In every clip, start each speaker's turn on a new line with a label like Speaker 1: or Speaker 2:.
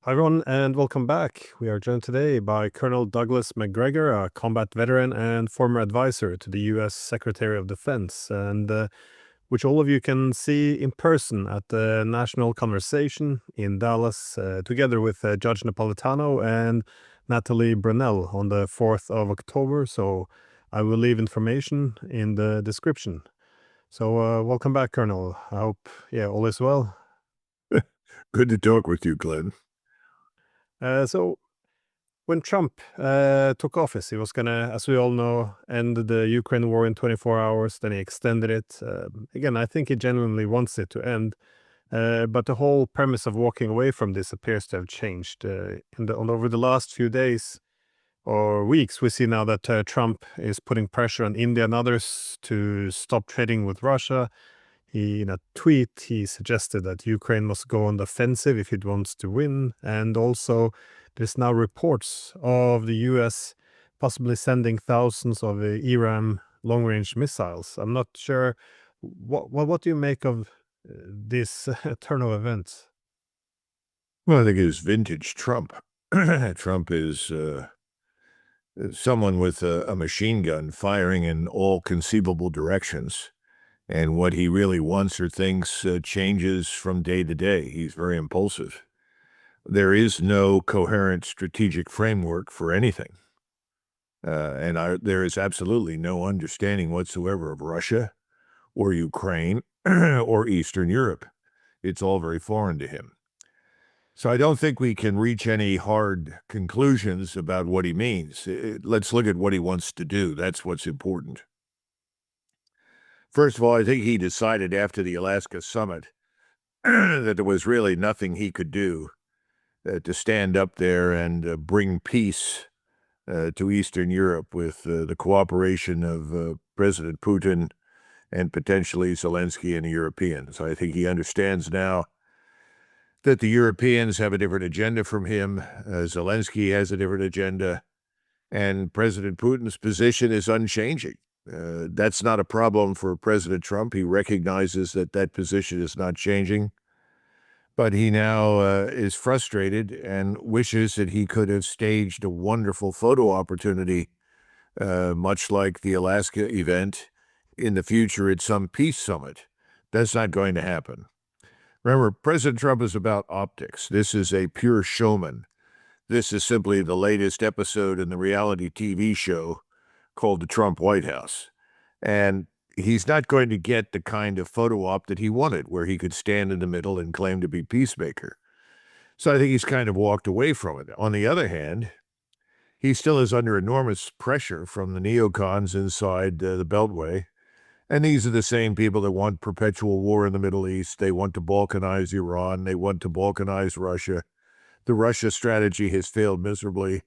Speaker 1: Hi, everyone, and welcome back. We are joined today by Colonel Douglas Macgregor, a combat veteran and former advisor to the U.S. Secretary of Defense, and which all of you can see in person at the National Conversation in Dallas, together with Judge Napolitano and Natalie Brunell on the 4th of October. So I will leave information in the description. So welcome back, Colonel. I hope, all is well.
Speaker 2: Good to talk with you, Glenn.
Speaker 1: So when Trump took office, he was going to, as we all know, end the Ukraine war in 24 hours. Then he extended it. Again, I think he genuinely wants it to end. But the whole premise of walking away from this appears to have changed. Over the last few days or weeks, we see now that Trump is putting pressure on India and others to stop trading with Russia. In a tweet, he suggested that Ukraine must go on the offensive if it wants to win. And also, there's now reports of the US possibly sending thousands of Iran long-range missiles. I'm not sure. What do you make of this turn of events?
Speaker 2: Well, I think it is vintage Trump. Trump is someone with a machine gun firing in all conceivable directions. And what he really wants or thinks changes from day to day. He's very impulsive. There is no coherent strategic framework for anything. There is absolutely no understanding whatsoever of Russia or Ukraine or Eastern Europe. It's all very foreign to him. So I don't think we can reach any hard conclusions about what he means. Let's look at what he wants to do. That's what's important. First of all, I think he decided after the Alaska summit that there was really nothing he could do to stand up there and bring peace to Eastern Europe with the cooperation of President Putin and potentially Zelensky and the Europeans. I think he understands now that the Europeans have a different agenda from him. Zelensky has a different agenda, and President Putin's position is unchanging. That's not a problem for President Trump. He recognizes that that position is not changing, but he now is frustrated and wishes that he could have staged a wonderful photo opportunity, much like the Alaska event, in the future at some peace summit. That's not going to happen. Remember, President Trump is about optics. This is a pure showman. This is simply the latest episode in the reality TV show called The Trump White House. And he's not going to get the kind of photo op that he wanted, where he could stand in the middle and claim to be peacemaker. So I think he's kind of walked away from it. On the other hand, he still is under enormous pressure from the neocons inside the Beltway. And these are the same people that want perpetual war in the Middle East. They want to balkanize Iran. They want to balkanize Russia. The Russia strategy has failed miserably.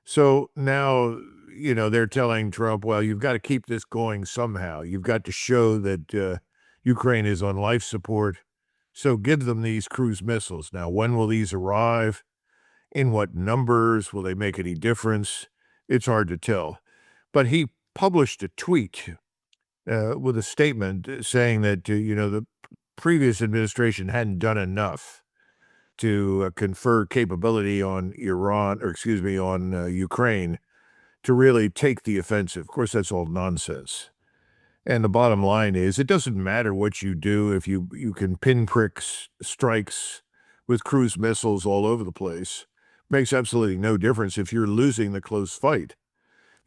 Speaker 2: So now, they're telling Trump, well, you've got to keep this going somehow. You've got to show that Ukraine is on life support. So give them these cruise missiles. Now, when will these arrive? In what numbers? Will they make any difference? It's hard to tell. But he published a tweet with a statement saying that, the previous administration hadn't done enough to confer capability on Ukraine to really take the offensive. Of course, that's all nonsense. And the bottom line is, it doesn't matter what you do if you can pinprick strikes with cruise missiles all over the place. Makes absolutely no difference if you're losing the close fight.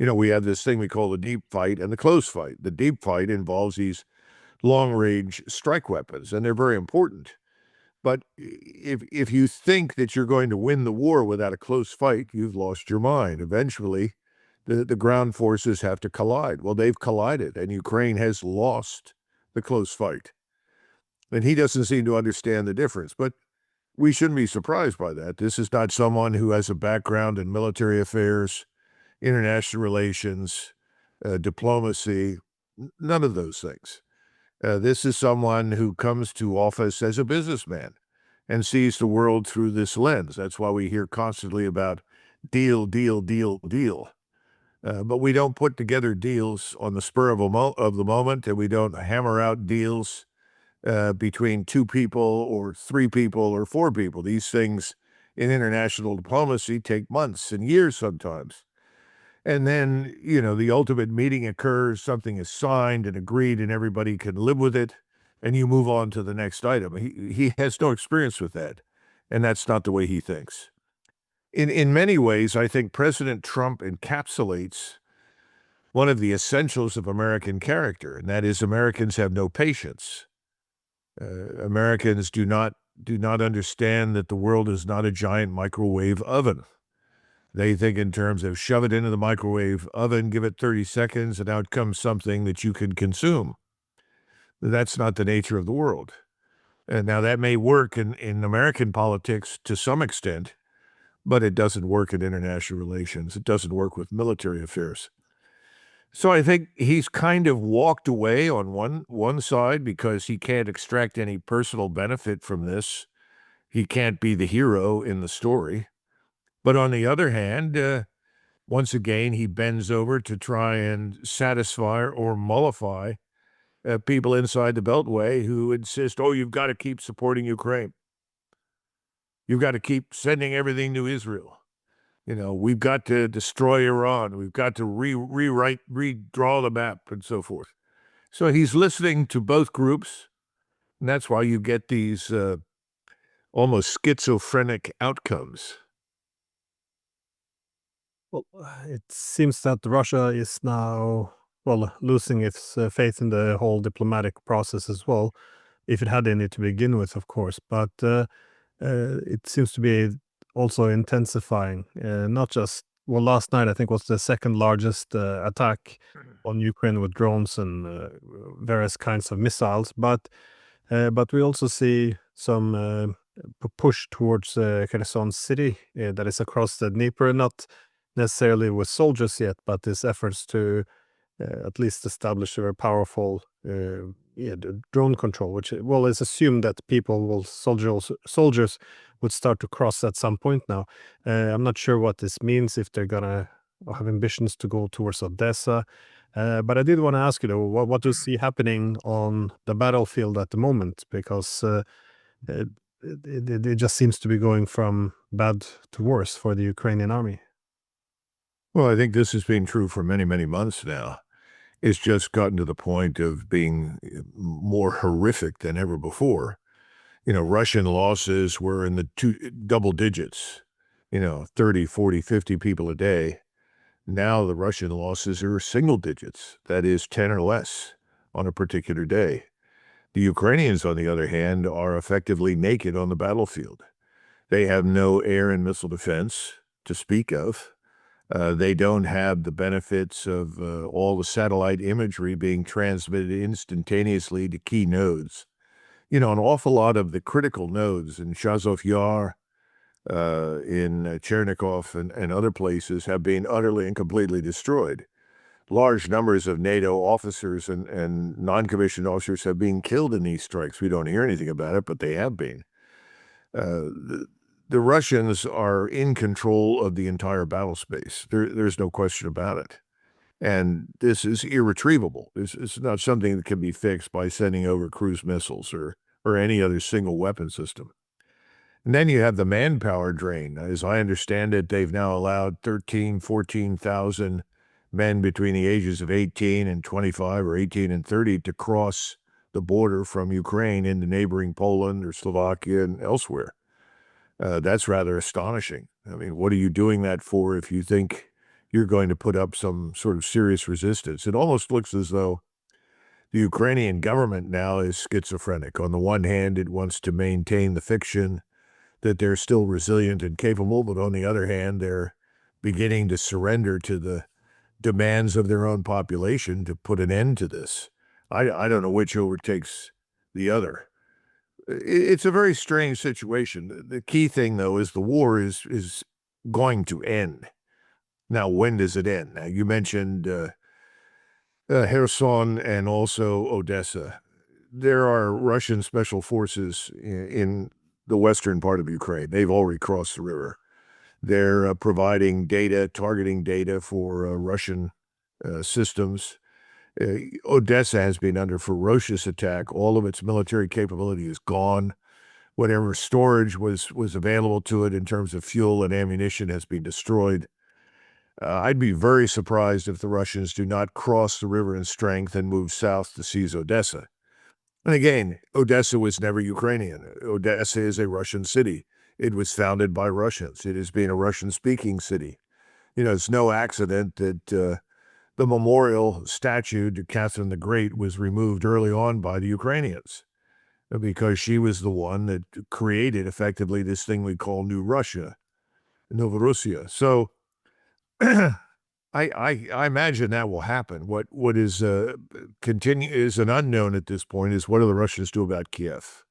Speaker 2: We have this thing we call the deep fight and the close fight. The deep fight involves these long-range strike weapons, and they're very important. But if you think that you're going to win the war without a close fight, you've lost your mind. Eventually, the ground forces have to collide. Well, they've collided, and Ukraine has lost the close fight. And he doesn't seem to understand the difference. But we shouldn't be surprised by that. This is not someone who has a background in military affairs, international relations, diplomacy, none of those things. This is someone who comes to office as a businessman and sees the world through this lens. That's why we hear constantly about deal, deal, deal, deal. But we don't put together deals on the spur of the moment, and we don't hammer out deals between two people or three people or four people. These things in international diplomacy take months and years sometimes. And then, the ultimate meeting occurs, something is signed and agreed, and everybody can live with it, and you move on to the next item. He has no experience with that, and that's not the way he thinks. In many ways, I think President Trump encapsulates one of the essentials of American character, and that is Americans have no patience. Americans do not understand that the world is not a giant microwave oven. They think in terms of shove it into the microwave oven, give it 30 seconds, and out comes something that you can consume. That's not the nature of the world. And now that may work in American politics to some extent, but it doesn't work in international relations. It doesn't work with military affairs. So I think he's kind of walked away on one side because he can't extract any personal benefit from this. He can't be the hero in the story. But on the other hand, once again, he bends over to try and satisfy or mollify people inside the Beltway who insist, oh, you've got to keep supporting Ukraine. You've got to keep sending everything to Israel. We've got to destroy Iran. We've got to redraw the map and so forth. So he's listening to both groups, and that's why you get these almost schizophrenic outcomes.
Speaker 1: Well, it seems that Russia is now, well, losing its faith in the whole diplomatic process as well, if it had any to begin with, of course. But it seems to be also intensifying. Not just, well, last night I think was the second largest attack on Ukraine with drones and various kinds of missiles. But we also see some push towards Kherson city that is across the Dnieper, not necessarily with soldiers yet, but these efforts to at least establish a very powerful the drone control, which well is assumed that soldiers would start to cross at some point now. I'm not sure what this means if they're gonna have ambitions to go towards Odessa. But I did want to ask you though, what do you see happening on the battlefield at the moment? Because it, it just seems to be going from bad to worse for the Ukrainian army.
Speaker 2: Well, I think this has been true for many, many months now. It's just gotten to the point of being more horrific than ever before. Russian losses were in the double digits, 30, 40, 50 people a day. Now the Russian losses are single digits, that is 10 or less on a particular day. The Ukrainians, on the other hand, are effectively naked on the battlefield. They have no air and missile defense to speak of. They don't have the benefits of all the satellite imagery being transmitted instantaneously to key nodes. An awful lot of the critical nodes in Chazov Yar, in Chernigov and other places have been utterly and completely destroyed. Large numbers of NATO officers and non-commissioned officers have been killed in these strikes. We don't hear anything about it, but they have been. The Russians are in control of the entire battle space. There's no question about it. And this is irretrievable. It's not something that can be fixed by sending over cruise missiles or any other single weapon system. And then you have the manpower drain. As I understand it, they've now allowed 14,000 men between the ages of 18 and 25 or 18 and 30 to cross the border from Ukraine into neighboring Poland or Slovakia and elsewhere. That's rather astonishing. I mean, what are you doing that for if you think you're going to put up some sort of serious resistance? It almost looks as though the Ukrainian government now is schizophrenic. On the one hand, it wants to maintain the fiction that they're still resilient and capable, but on the other hand, they're beginning to surrender to the demands of their own population to put an end to this. I don't know which overtakes the other. It's a very strange situation. The key thing, though, is the war is going to end. Now, when does it end? Now, you mentioned Kherson and also Odessa. There are Russian special forces in the western part of Ukraine. They've already crossed the river. They're providing data, targeting data for Russian systems. Odessa has been under ferocious attack. All of its military capability is gone. whatever storage was available to it in terms of fuel and ammunition has been destroyed. I'd be very surprised if the Russians do not cross the river in strength and move south to seize Odessa. And again, Odessa was never Ukrainian. Odessa is a Russian city. It was founded by Russians. It has been a Russian-speaking city. It's no accident that the memorial statue to Catherine the Great was removed early on by the Ukrainians because she was the one that created effectively this thing we call New Russia, Novorussia. So I imagine that will happen. What is is an unknown at this point is what do the Russians do about Kiev?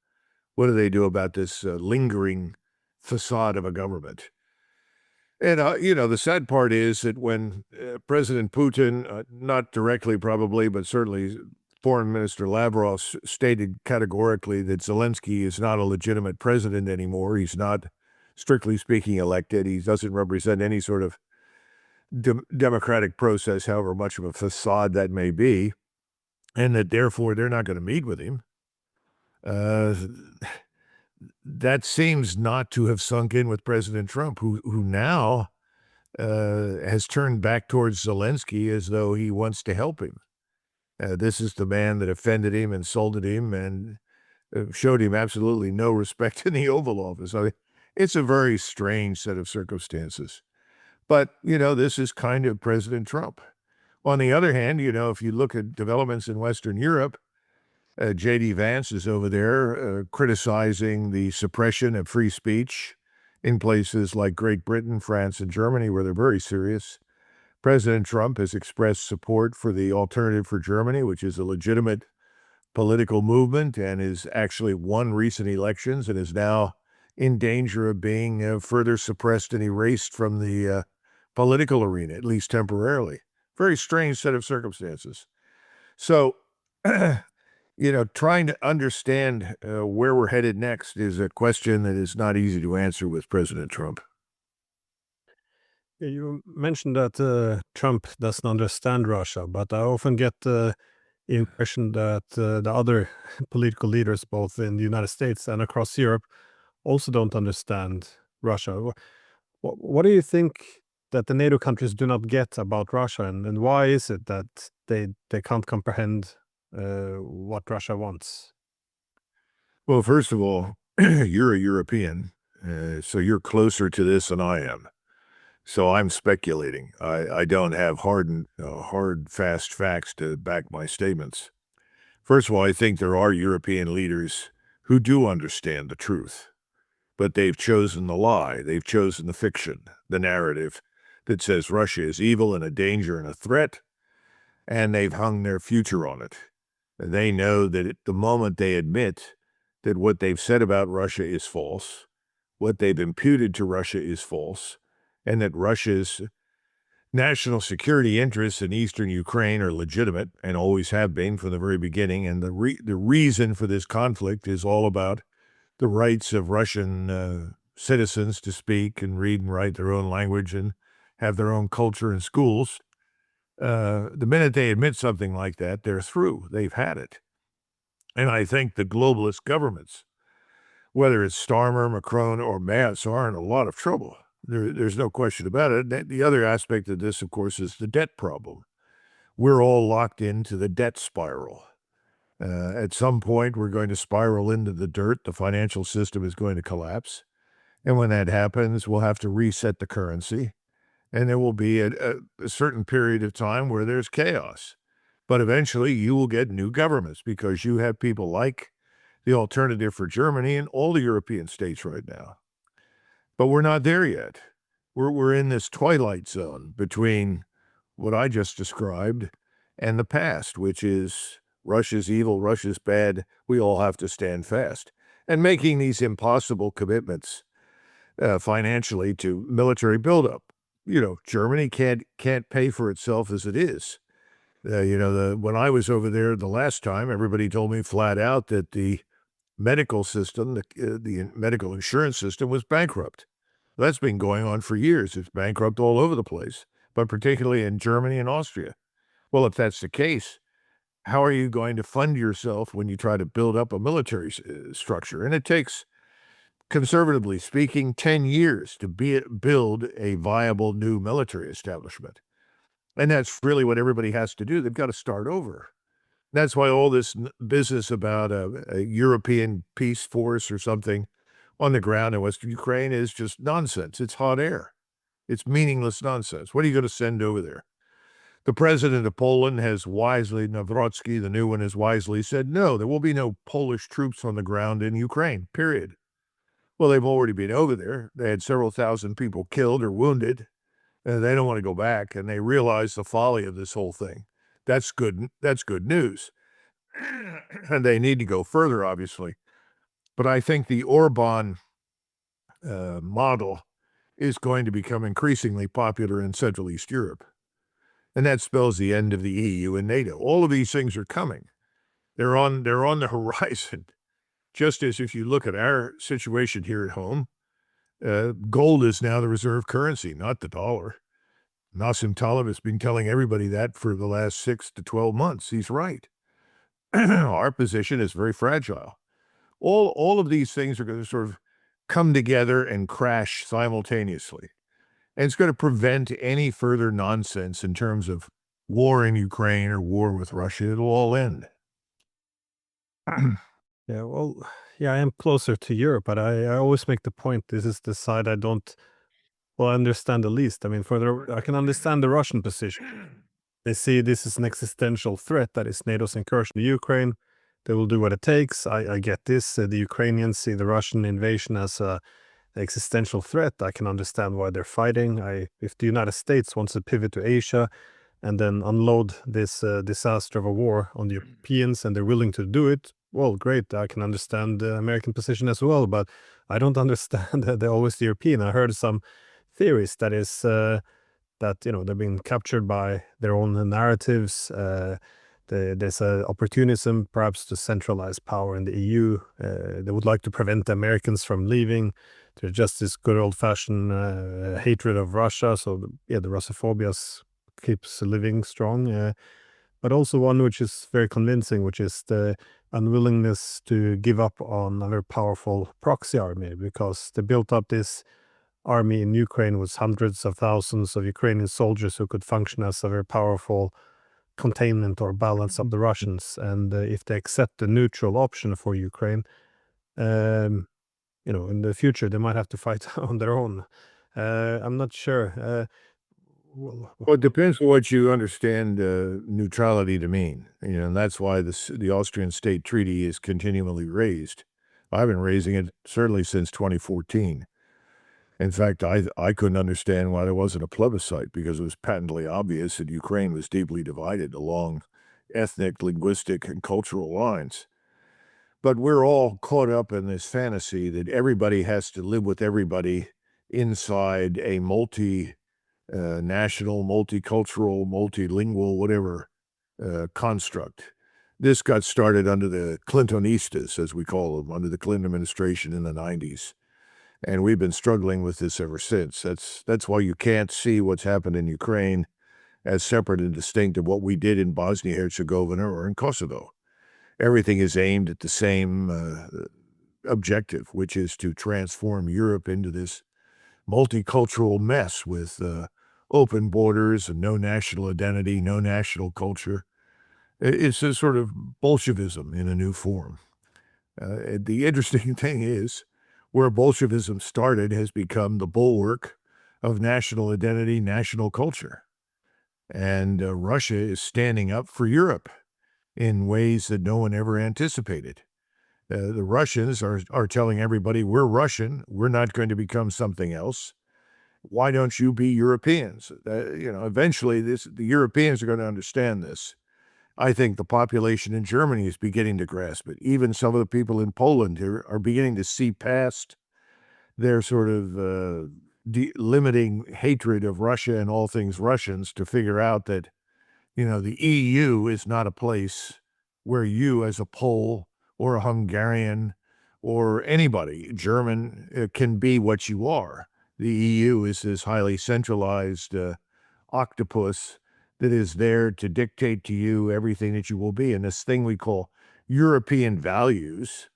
Speaker 2: What do they do about this lingering facade of a government? And, the sad part is that when President Putin, not directly probably, but certainly Foreign Minister Lavrov stated categorically that Zelensky is not a legitimate president anymore. He's not, strictly speaking, elected. He doesn't represent any sort of democratic process, however much of a facade that may be, and that therefore they're not going to meet with him. That seems not to have sunk in with President Trump, who now has turned back towards Zelensky as though he wants to help him. This is the man that offended him, insulted him, and showed him absolutely no respect in the Oval Office. I mean, it's a very strange set of circumstances. But, this is kind of President Trump. On the other hand, if you look at developments in Western Europe, J.D. Vance is over there criticizing the suppression of free speech in places like Great Britain, France, and Germany, where they're very serious. President Trump has expressed support for the Alternative for Germany, which is a legitimate political movement and has actually won recent elections and is now in danger of being further suppressed and erased from the political arena, at least temporarily. Very strange set of circumstances. So, trying to understand where we're headed next is a question that is not easy to answer with President Trump.
Speaker 1: Yeah, you mentioned that Trump doesn't understand Russia, but I often get the impression that the other political leaders, both in the United States and across Europe, also don't understand Russia. What do you think that the NATO countries do not get about Russia, and why is it that they can't comprehend what Russia wants?
Speaker 2: Well, first of all, you're a European, so you're closer to this than I am. So I'm speculating. I don't have hard, fast facts to back my statements. First of all, I think there are European leaders who do understand the truth, but they've chosen the lie. They've chosen the fiction, the narrative that says Russia is evil and a danger and a threat, and they've hung their future on it. They know that at the moment they admit that what they've said about Russia is false, what they've imputed to Russia is false, and that Russia's national security interests in eastern Ukraine are legitimate and always have been from the very beginning. And the reason for this conflict is all about the rights of Russian citizens to speak and read and write their own language and have their own culture in schools. The minute they admit something like that, they're through. They've had it. And I think the globalist governments, whether it's Starmer, Macron, or Merz, are in a lot of trouble. There's no question about it. The other aspect of this, of course, is the debt problem. We're all locked into the debt spiral. At some point, we're going to spiral into the dirt. The financial system is going to collapse. And when that happens, we'll have to reset the currency. And there will be a certain period of time where there's chaos. But eventually, you will get new governments because you have people like the Alternative for Germany and all the European states right now. But we're not there yet. We're in this twilight zone between what I just described and the past, which is Russia's evil, Russia's bad. We all have to stand fast. And making these impossible commitments financially to military buildup. Germany can't pay for itself as it is. When I was over there the last time, everybody told me flat out that the medical system, the medical insurance system was bankrupt. That's been going on for years. It's bankrupt all over the place, but particularly in Germany and Austria. Well, if that's the case, how are you going to fund yourself when you try to build up a military structure? And it takes conservatively speaking, 10 years to build a viable new military establishment. And that's really what everybody has to do. They've got to start over. That's why all this business about a European peace force or something on the ground in Western Ukraine is just nonsense. It's hot air. It's meaningless nonsense. What are you going to send over there? The president of Poland has wisely, Nawrocki, the new one, has wisely said, no, there will be no Polish troops on the ground in Ukraine, period. Well, they've already been over there. They had several thousand people killed or wounded, and they don't want to go back, and they realize the folly of this whole thing. That's good. That's good news. And they need to go further, obviously. But I think the Orban model is going to become increasingly popular in Central East Europe. And that spells the end of the EU and NATO. All of these things are coming. They're on the horizon. Just as if you look at our situation here at home, gold is now the reserve currency, not the dollar. Nassim Taleb has been telling everybody that for the last 6 to 12 months. He's right. Our position is very fragile. All of these things are going to sort of come together and crash simultaneously. And it's going to prevent any further nonsense in terms of war in Ukraine or war with Russia. It'll all end.
Speaker 1: Yeah, well, yeah, I am closer to Europe, but I always make the point this is the side I don't understand the least. I mean, I can understand the Russian position. They see this as an existential threat, that is NATO's incursion in Ukraine. They will do what it takes. I get this. The Ukrainians see the Russian invasion as a existential threat. I can understand why they're fighting. If the United States wants to pivot to Asia and then unload this disaster of a war on the Europeans, and they're willing to do it, well, great. I can understand the American position as well, but I don't understand that they're always the European. I heard some theories that is that they're being captured by their own narratives. There's a opportunism, perhaps, to centralize power in the EU. They would like to prevent the Americans from leaving. There's just this good old-fashioned hatred of Russia. So the Russophobia keeps living strong. But also one which is very convincing, which is the unwillingness to give up on a very powerful proxy army, because they built up this army in Ukraine with hundreds of thousands of Ukrainian soldiers who could function as a very powerful containment or balance of the Russians. And if they accept the neutral option for Ukraine, in the future they might have to fight on their own. I'm not sure.
Speaker 2: Well, it depends on what you understand neutrality to mean. And that's why the Austrian state treaty is continually raised. I've been raising it certainly since 2014. In fact, I couldn't understand why there wasn't a plebiscite, because it was patently obvious that Ukraine was deeply divided along ethnic, linguistic, and cultural lines. But we're all caught up in this fantasy that everybody has to live with everybody inside a national, multicultural, multilingual, whatever construct. This got started under the Clintonistas, as we call them, under the Clinton administration in the 90s. And we've been struggling with this ever since. That's why you can't see what's happened in Ukraine as separate and distinct of what we did in Bosnia-Herzegovina or in Kosovo. Everything is aimed at the same objective, which is to transform Europe into this multicultural mess with open borders and no national identity, no national culture. It's a sort of Bolshevism in a new form. The interesting thing is, where Bolshevism started has become the bulwark of national identity, national culture. And Russia is standing up for Europe in ways that no one ever anticipated. The Russians are telling everybody, we're Russian, we're not going to become something else. Why don't you be Europeans? Eventually the Europeans are going to understand this. I think the population in Germany is beginning to grasp it. Even some of the people in Poland here are beginning to see past their sort of limiting hatred of Russia and all things Russians to figure out that, the EU is not a place where you as a Pole or a Hungarian or anybody, German, can be what you are. The EU is this highly centralized octopus that is there to dictate to you everything that you will be. And this thing we call European values,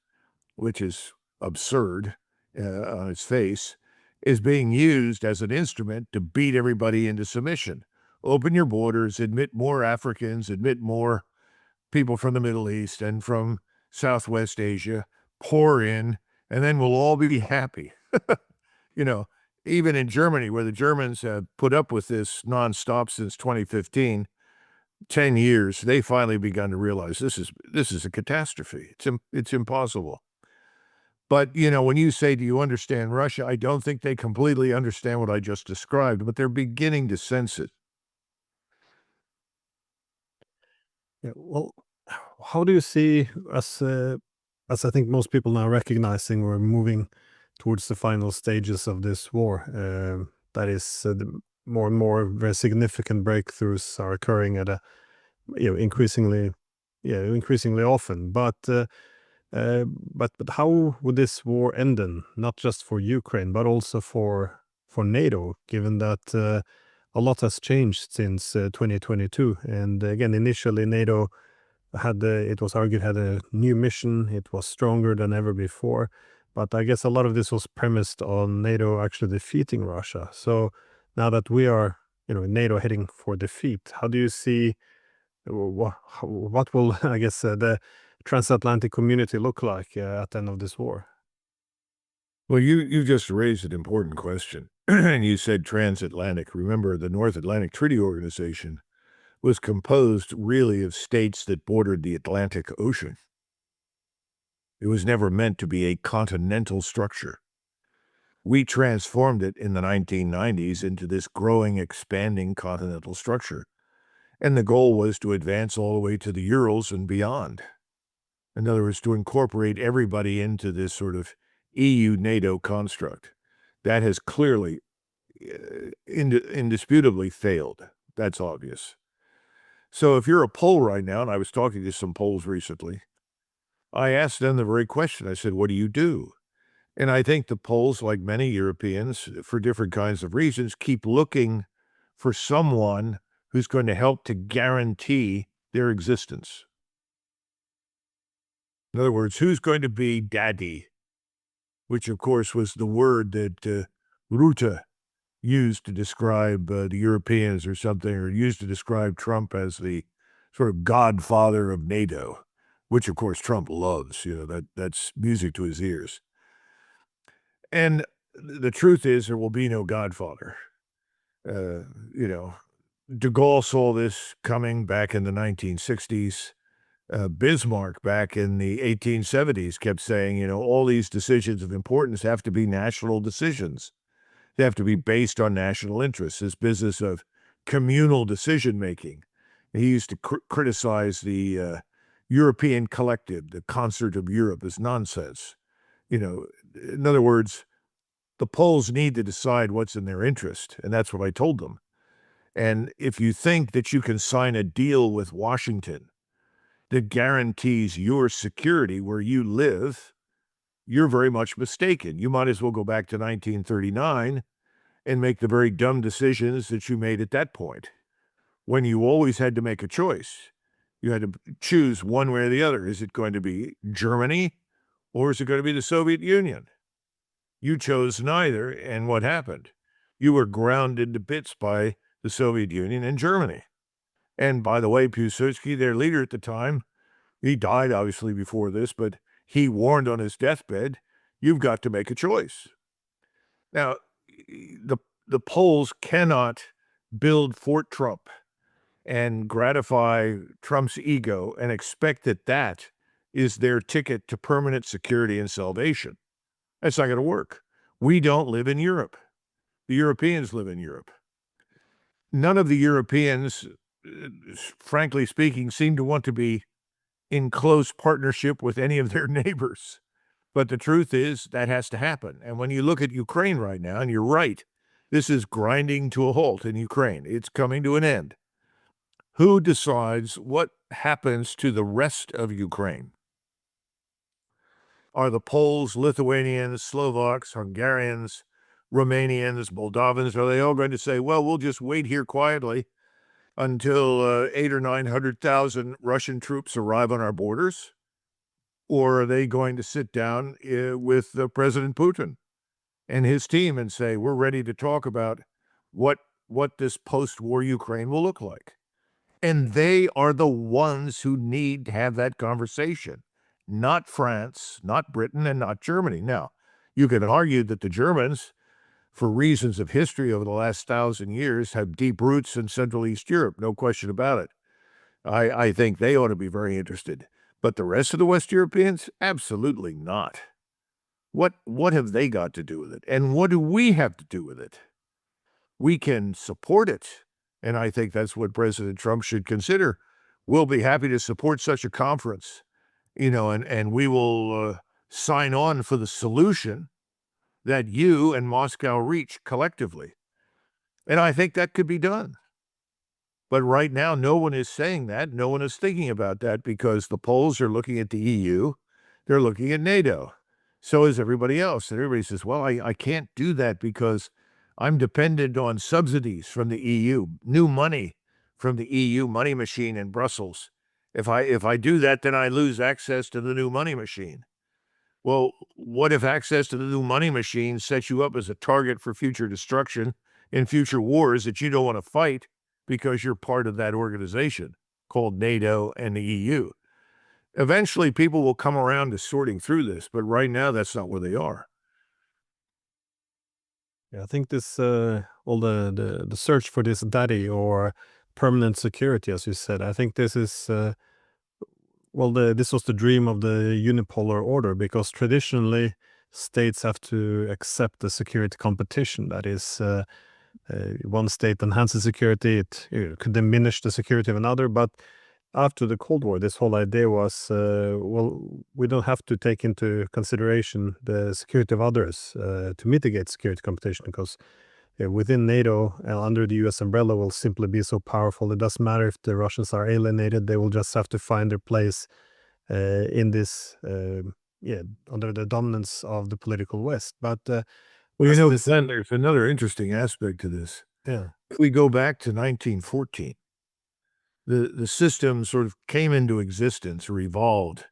Speaker 2: which is absurd, on its face, is being used as an instrument to beat everybody into submission. Open your borders, admit more Africans, admit more people from the Middle East and from Southwest Asia, pour in, and then we'll all be happy. You know, even in Germany, where the Germans have put up with this nonstop since 2015, 10 years, they finally begun to realize this is a catastrophe. It's impossible. But, when you say, do you understand Russia? I don't think they completely understand what I just described, but they're beginning to sense it.
Speaker 1: Yeah, well, how do you see as I think most people now recognizing we're moving towards the final stages of this war? That is, more and more very significant breakthroughs are occurring at a increasingly, increasingly often. But how would this war end then? Not just for Ukraine, but also for NATO, given that a lot has changed since 2022. And again, initially NATO had it was argued had a new mission. It was stronger than ever before. But I guess a lot of this was premised on NATO actually defeating Russia. So now that we are, NATO heading for defeat, how do you see what will I guess the transatlantic community look like at the end of this war?
Speaker 2: Well, you just raised an important question. And you said transatlantic. Remember, the North Atlantic Treaty Organization was composed really of states that bordered the Atlantic Ocean. It was never meant to be a continental structure. We transformed it in the 1990s into this growing, expanding continental structure. And the goal was to advance all the way to the Urals and beyond. In other words, to incorporate everybody into this sort of EU-NATO construct. That has clearly, indisputably failed. That's obvious. So if you're a Pole right now, and I was talking to some Poles recently, I asked them the very question. I said, what do you do? And I think the Poles, like many Europeans, for different kinds of reasons, keep looking for someone who's going to help to guarantee their existence. In other words, who's going to be daddy? Which, of course, was the word that Rutte used to describe the Europeans or something, or used to describe Trump as the sort of godfather of NATO, which, of course, Trump loves. That's music to his ears. And the truth is there will be no godfather. De Gaulle saw this coming back in the 1960s. Bismarck back in the 1870s kept saying, all these decisions of importance have to be national decisions. They have to be based on national interests, this business of communal decision-making. He used to criticize the European collective, the concert of Europe, as nonsense. In other words, the Poles need to decide what's in their interest, and that's what I told them. And if you think that you can sign a deal with Washington that guarantees your security where you live, you're very much mistaken. You might as well go back to 1939 and make the very dumb decisions that you made at that point, when you always had to make a choice. You had to choose one way or the other. Is it going to be Germany or is it going to be the Soviet Union? You chose neither, and what happened? You were ground into bits by the Soviet Union and Germany. And by the way, Piłsudski, their leader at the time, he died obviously before this, but he warned on his deathbed, you've got to make a choice. Now, the Poles cannot build Fort Trump and gratify Trump's ego and expect that that is their ticket to permanent security and salvation. That's not going to work. We don't live in Europe. The Europeans live in Europe. None of the Europeans, frankly speaking, seem to want to be in close partnership with any of their neighbors. But the truth is that has to happen. And when you look at Ukraine right now, and you're right, this is grinding to a halt in Ukraine. It's coming to an end. Who decides what happens to the rest of Ukraine? Are the Poles, Lithuanians, Slovaks, Hungarians, Romanians, Moldovans, are they all going to say, well, we'll just wait here quietly until 800,000 or 900,000 Russian troops arrive on our borders? Or are they going to sit down with President Putin and his team and say, we're ready to talk about what this post-war Ukraine will look like. And they are the ones who need to have that conversation, not France, not Britain, and not Germany. Now, you can argue that the Germans, for reasons of history over the last 1,000 years, have deep roots in Central East Europe, no question about it. I think they ought to be very interested. But the rest of the West Europeans, absolutely not. What have they got to do with it? And what do we have to do with it? We can support it, and I think that's what President Trump should consider. We'll be happy to support such a conference, and we will sign on for the solution that you and Moscow reach collectively. And I think that could be done. But right now, no one is saying that. No one is thinking about that because the polls are looking at the EU. They're looking at NATO. So is everybody else. And everybody says, well, I can't do that because I'm dependent on subsidies from the EU, new money from the EU money machine in Brussels. If I do that, then I lose access to the new money machine. Well, what if access to the new money machine sets you up as a target for future destruction in future wars that you don't want to fight because you're part of that organization called NATO and the EU? Eventually, people will come around to sorting through this, but right now, that's not where they are.
Speaker 1: Yeah, I think this all the search for this daddy or permanent security, as you said, I think this is this was the dream of the unipolar order because traditionally states have to accept the security competition. That is, one state enhances security, it could diminish the security of another. But after the Cold War, this whole idea was, we don't have to take into consideration the security of others to mitigate security competition because within NATO, under the US umbrella, will simply be so powerful. It doesn't matter if the Russians are alienated, they will just have to find their place in this, under the dominance of the political West. But,
Speaker 2: Then there's another interesting aspect to this.
Speaker 1: yeah.
Speaker 2: If we go back to 1914, the system sort of came into existence or evolved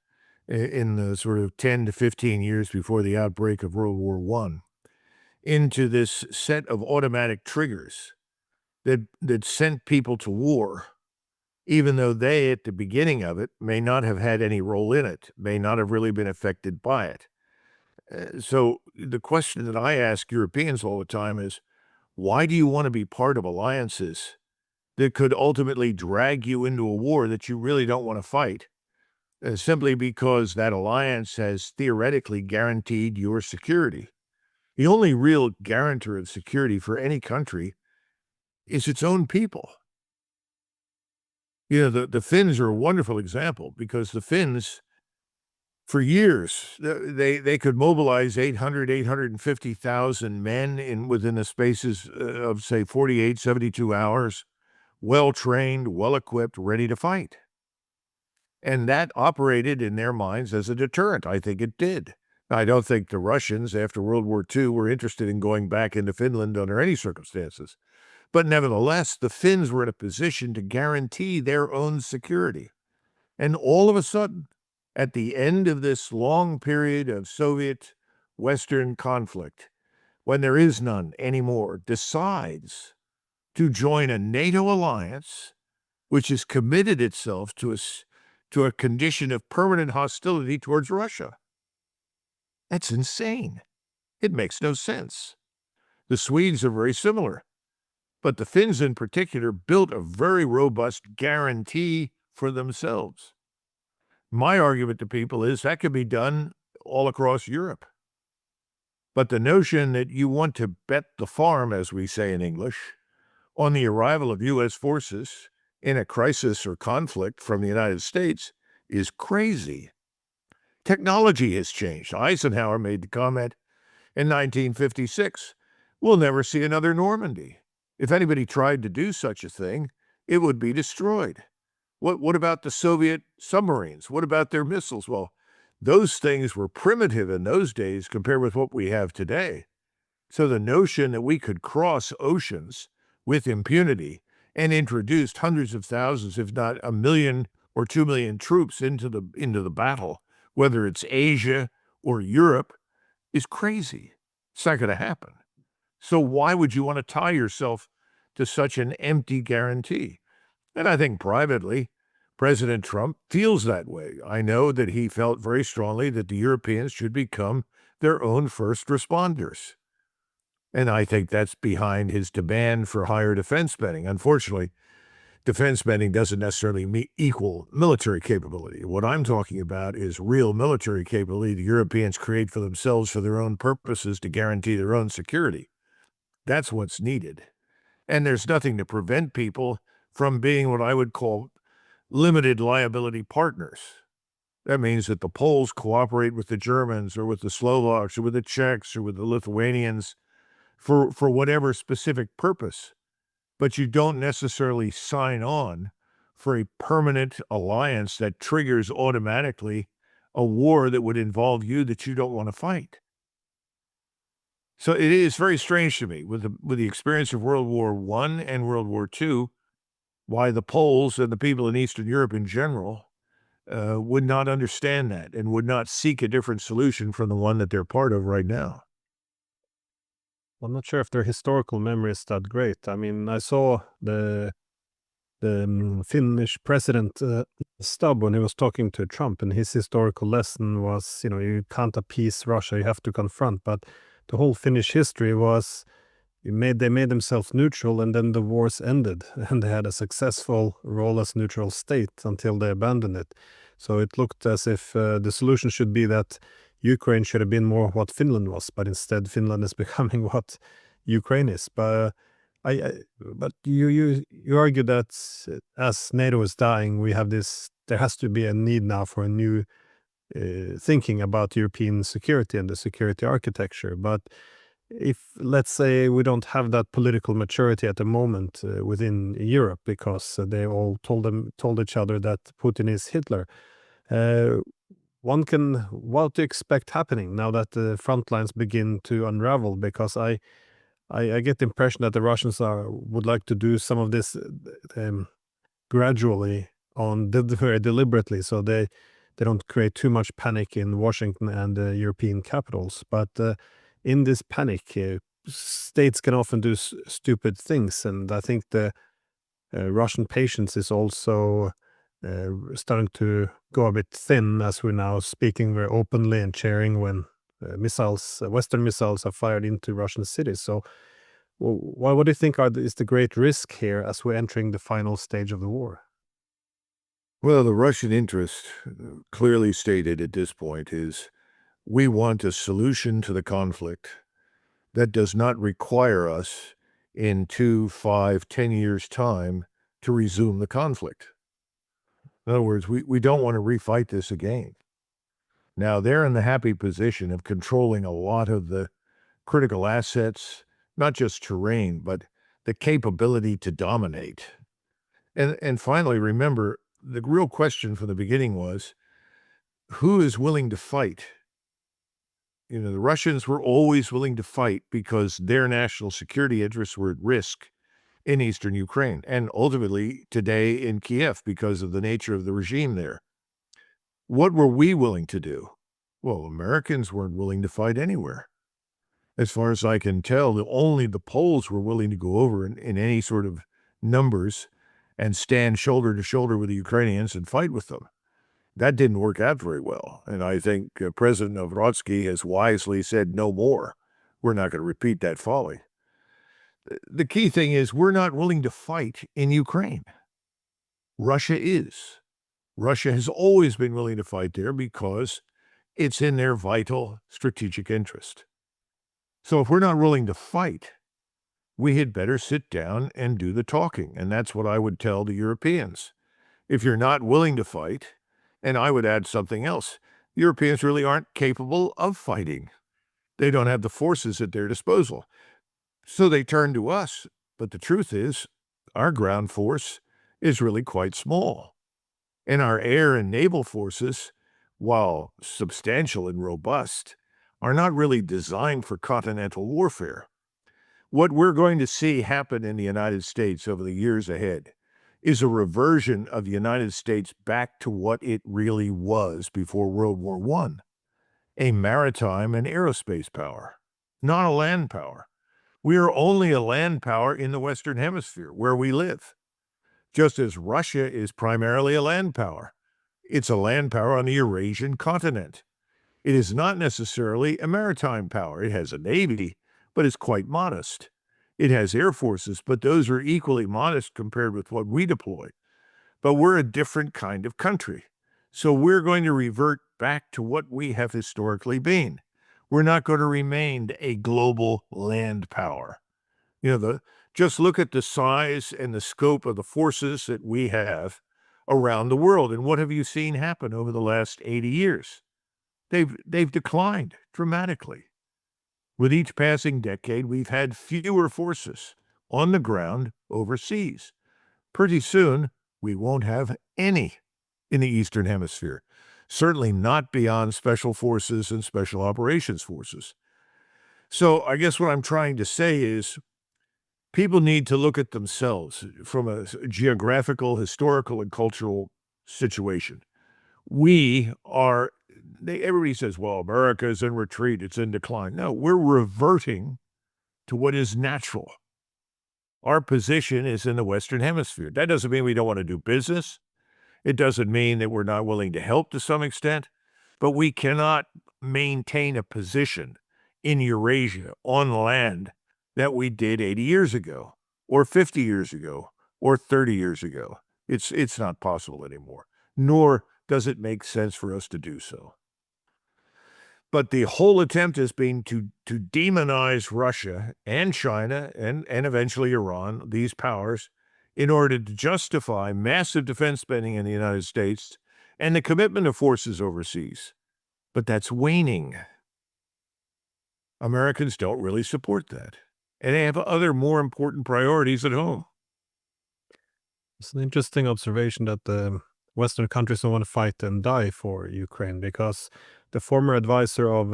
Speaker 2: in the sort of 10 to 15 years before the outbreak of World War I into this set of automatic triggers that sent people to war, even though they, at the beginning of it, may not have had any role in it, may not have really been affected by it. So the question that I ask Europeans all the time is, why do you want to be part of alliances that could ultimately drag you into a war that you really don't want to fight, simply because that alliance has theoretically guaranteed your security? The only real guarantor of security for any country is its own people. The Finns are a wonderful example because the Finns, for years, they could mobilize 850,000 men within the spaces of, say, 48, 72 hours, well-trained, well-equipped, ready to fight. And that operated in their minds as a deterrent. I think it did. I don't think the Russians, after World War II, were interested in going back into Finland under any circumstances. But nevertheless, the Finns were in a position to guarantee their own security. And all of a sudden, at the end of this long period of Soviet-Western conflict, when there is none anymore, decides to join a NATO alliance, which has committed itself to a condition of permanent hostility towards Russia. That's insane. It makes no sense. The Swedes are very similar, but the Finns in particular built a very robust guarantee for themselves. My argument to people is that could be done all across Europe. But the notion that you want to bet the farm, as we say in English, on the arrival of U.S. forces in a crisis or conflict from the United States is crazy. Technology has changed. Eisenhower made the comment in 1956, we'll never see another Normandy. If anybody tried to do such a thing, it would be destroyed. What about the Soviet submarines? What about their missiles? Well, those things were primitive in those days compared with what we have today. So the notion that we could cross oceans with impunity and introduce hundreds of thousands, if not 1 million or 2 million troops into the battle, whether it's Asia or Europe, is crazy. It's not going to happen. So why would you want to tie yourself to such an empty guarantee? And I think privately, President Trump feels that way. I know that he felt very strongly that the Europeans should become their own first responders. And I think that's behind his demand for higher defense spending. Unfortunately, defense spending doesn't necessarily equal military capability. What I'm talking about is real military capability the Europeans create for themselves for their own purposes to guarantee their own security. That's what's needed. And there's nothing to prevent people from being what I would call limited liability partners. That means that the Poles cooperate with the Germans or with the Slovaks or with the Czechs or with the Lithuanians for whatever specific purpose. But you don't necessarily sign on for a permanent alliance that triggers automatically a war that would involve you that you don't want to fight. So it is very strange to me with the experience of World War I and World War II, why the Poles and the people in Eastern Europe in general would not understand that and would not seek a different solution from the one that they're part of right now.
Speaker 1: I'm not sure if their historical memory is that great. I mean, I saw the Finnish president Stubb when he was talking to Trump, and his historical lesson was, you can't appease Russia, you have to confront. But the whole Finnish history was they made themselves neutral, and then the wars ended, and they had a successful role as neutral state until they abandoned it. So it looked as if the solution should be that Ukraine should have been more what Finland was, but instead Finland is becoming what Ukraine is. But but you argue that as NATO is dying, we have this. There has to be a need now for a new thinking about European security and the security architecture. But if, let's say, we don't have that political maturity at the moment within Europe because they all told each other that Putin is Hitler, what to expect happening now that the front lines begin to unravel? Because I get the impression that the Russians would like to do some of this gradually very deliberately, so they don't create too much panic in Washington and the European capitals. But in this panic, states can often do stupid things, and I think the Russian patience is also starting to go a bit thin, as we're now speaking very openly and cheering when Western missiles are fired into Russian cities. So, what do you think is the great risk here as we're entering the final stage of the war?
Speaker 2: Well, the Russian interest, clearly stated at this point, is we want a solution to the conflict that does not require us in 2, 5, 10 years' time to resume the conflict. In other words, we don't want to refight this again. Now, they're in the happy position of controlling a lot of the critical assets, not just terrain, but the capability to dominate. And finally, remember, the real question from the beginning was, who is willing to fight? The Russians were always willing to fight because their national security interests were at risk in eastern Ukraine, and ultimately today in Kiev because of the nature of the regime there. What were we willing to do? Well, Americans weren't willing to fight anywhere. As far as I can tell, only the Poles were willing to go over in any sort of numbers and stand shoulder to shoulder with the Ukrainians and fight with them. That didn't work out very well, and I think President Novrotsky has wisely said no more. We're not going to repeat that folly. The key thing is we're not willing to fight in Ukraine. Russia is. Russia has always been willing to fight there because it's in their vital strategic interest. So if we're not willing to fight, we had better sit down and do the talking, and that's what I would tell the Europeans. If you're not willing to fight, and I would add something else, Europeans really aren't capable of fighting. They don't have the forces at their disposal. So they turn to us, but the truth is, our ground force is really quite small. And our air and naval forces, while substantial and robust, are not really designed for continental warfare. What we're going to see happen in the United States over the years ahead is a reversion of the United States back to what it really was before World War I, a maritime and aerospace power. not a land power. We are only a land power in the Western Hemisphere where we live, just as Russia is primarily a land power. It's a land power on the Eurasian continent. It is not necessarily a maritime power. It has a navy, but it's quite modest. It has air forces, but those are equally modest compared with what we deploy. But we're a different kind of country. So we're going to revert back to what we have historically been. We're not going to remain a global land power. Just look at the size and the scope of the forces that we have around the world. And what have you seen happen over the last 80 years? They've declined dramatically. With each passing decade, we've had fewer forces on the ground overseas. Pretty soon, we won't have any in the Eastern Hemisphere, certainly not beyond special forces and special operations forces. So I guess what I'm trying to say is people need to look at themselves from a geographical, historical, and cultural situation. Everybody says, well, America is in retreat, it's in decline. No, we're reverting to what is natural. Our position is in the Western Hemisphere. That doesn't mean we don't want to do business. It doesn't mean that we're not willing to help to some extent, but we cannot maintain a position in Eurasia on land that we did 80 years ago, or 50 years ago, or 30 years ago. It's not possible anymore, nor does it make sense for us to do so. But the whole attempt has been to demonize Russia and China and eventually Iran, these powers, in order to justify massive defense spending in the United States and the commitment of forces overseas. But that's waning. Americans don't really support that. And they have other more important priorities at home.
Speaker 1: It's an interesting observation that the Western countries don't want to fight and die for Ukraine, because the former advisor of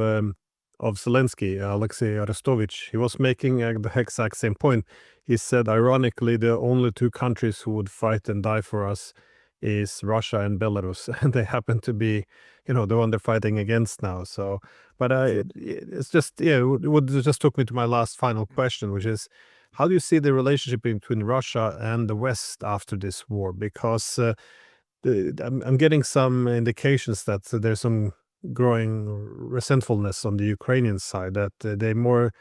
Speaker 1: Zelensky, Alexei Arestovich, he was making the exact same point. He said, ironically, the only two countries who would fight and die for us is Russia and Belarus, and they happen to be, the one they're fighting against now. So, but it's just, it just took me to my last final question, which is, how do you see the relationship between Russia and the West after this war? Because I'm getting some indications that there's some growing resentfulness on the Ukrainian side, that they more,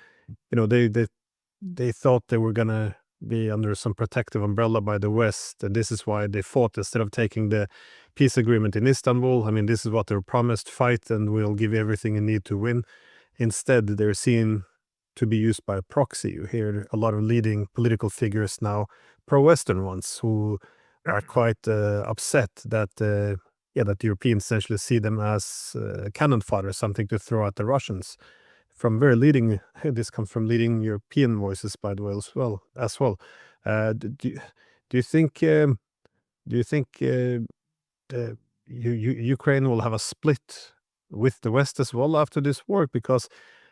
Speaker 1: they thought they were gonna be under some protective umbrella by the West, and this is why they fought instead of taking the peace agreement in Istanbul. I mean, this is what they were promised: fight, and we'll give you everything you need to win. Instead, they're seen to be used by a proxy. You hear a lot of leading political figures now, pro-Western ones, who are quite upset that that the Europeans essentially see them as cannon fodder, something to throw at the Russians. From very leading, this comes from leading European voices, by the way, as well. Do you think Ukraine will have a split with the West as well after this war? Because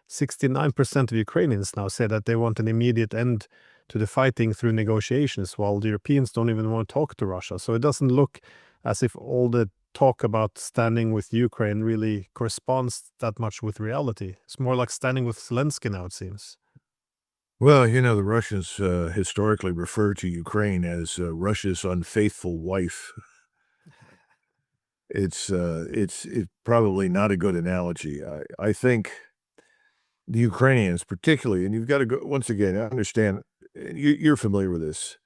Speaker 1: 69% of Ukrainians now say that they want an immediate end to the fighting through negotiations, while the Europeans don't even want to talk to Russia. So it doesn't look as if all the talk about standing with Ukraine really corresponds that much with reality. It's more like standing with Zelensky now, it seems.
Speaker 2: Well, the Russians historically refer to Ukraine as Russia's unfaithful wife. It's probably not a good analogy. I think the Ukrainians particularly, and you've got to go, once again, I understand, you're familiar with this.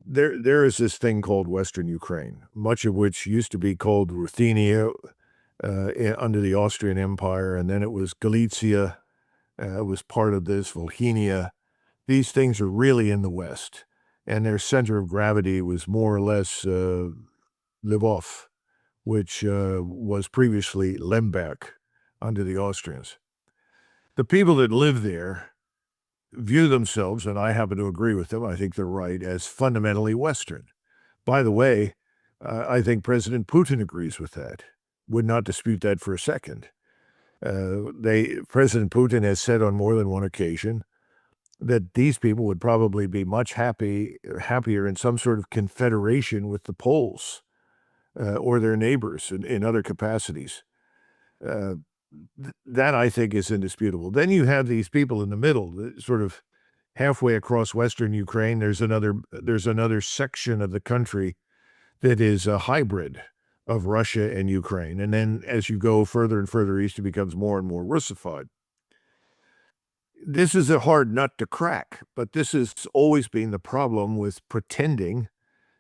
Speaker 2: There is this thing called Western Ukraine, much of which used to be called Ruthenia under the Austrian Empire, and then it was Galicia, was part of this, Volhynia. These things are really in the West, and their center of gravity was more or less Lvov, which was previously Lemberg under the Austrians. The people that live there view themselves, and I happen to agree with them, I think they're right, as fundamentally Western. By the way, I think President Putin agrees with that. Would not dispute that for a second. President Putin has said on more than one occasion that these people would probably be much happier in some sort of confederation with the Poles or their neighbors in other capacities. That I think is indisputable. Then you have these people in the middle, sort of halfway across Western Ukraine. There's another section of the country that is a hybrid of Russia and Ukraine. And then as you go further and further east, it becomes more and more Russified. This is a hard nut to crack, but this has always been the problem with pretending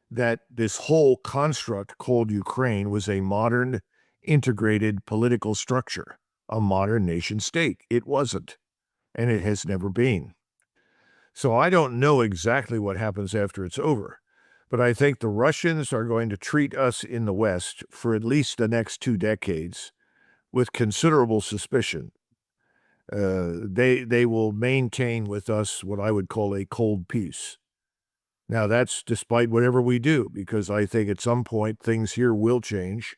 Speaker 2: that this whole construct called Ukraine was a modern, integrated political structure, a modern nation state. It wasn't, and it has never been. So I don't know exactly what happens after it's over, but I think the Russians are going to treat us in the West for at least the next 2 decades with considerable suspicion. They will maintain with us what I would call a cold peace. Now, that's despite whatever we do, because I think at some point things here will change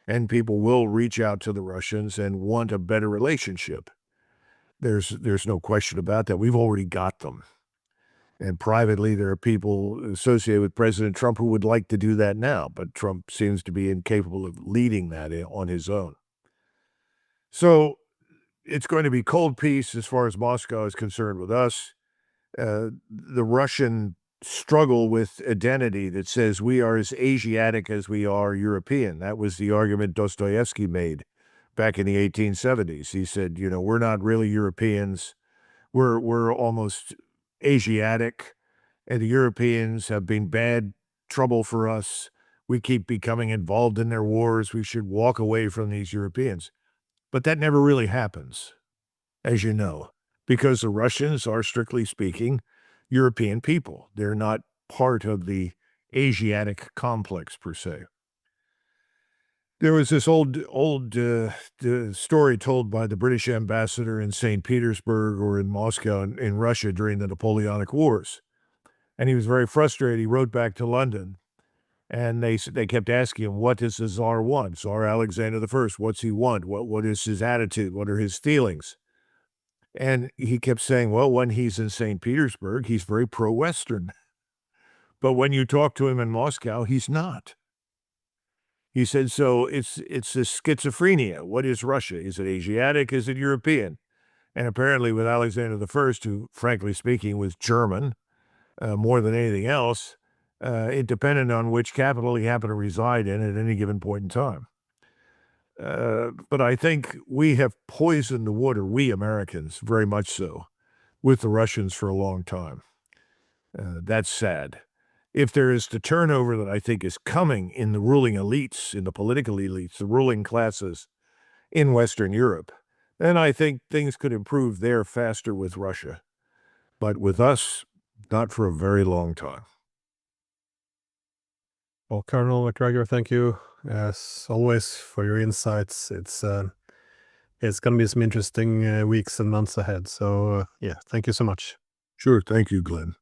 Speaker 2: and people will reach out to the Russians and want a better relationship. There's no question about that. We've already got them. And privately, there are people associated with President Trump who would like to do that now, but Trump seems to be incapable of leading that on his own. So it's going to be cold peace as far as Moscow is concerned with us. The Russian struggle with identity that says we are as Asiatic as we are European. That was the argument Dostoevsky made back in the 1870s. He said, you know, we're not really Europeans. We're almost Asiatic, and the Europeans have been bad trouble for us. We keep becoming involved in their wars. We should walk away from these Europeans. But that never really happens, as you know, because the Russians are, strictly speaking, European people. They're not part of the Asiatic complex, per se. There was this old story told by the British ambassador in St. Petersburg or in Moscow in Russia during the Napoleonic Wars. And he was very frustrated. He wrote back to London, and they kept asking him, what does the Tsar want? Tsar Alexander I, what's he want? What is his attitude? What are his feelings? And he kept saying, well, when he's in St. Petersburg, he's very pro-Western. But when you talk to him in Moscow, he's not. He said, so it's this schizophrenia. What is Russia? Is it Asiatic? Is it European? And apparently with Alexander I, who, frankly speaking, was German more than anything else, it depended on which capital he happened to reside in at any given point in time. But I think we have poisoned the water, we Americans, very much so, with the Russians for a long time. That's sad. If there is the turnover that I think is coming in the ruling elites, in the political elites, the ruling classes in Western Europe, then I think things could improve there faster with Russia. But with us, not for a very long time.
Speaker 1: Well, Colonel Macgregor, thank you as always for your insights. It's going to be some interesting weeks and months ahead. So, yeah, thank you so much.
Speaker 2: Sure. Thank you, Glenn.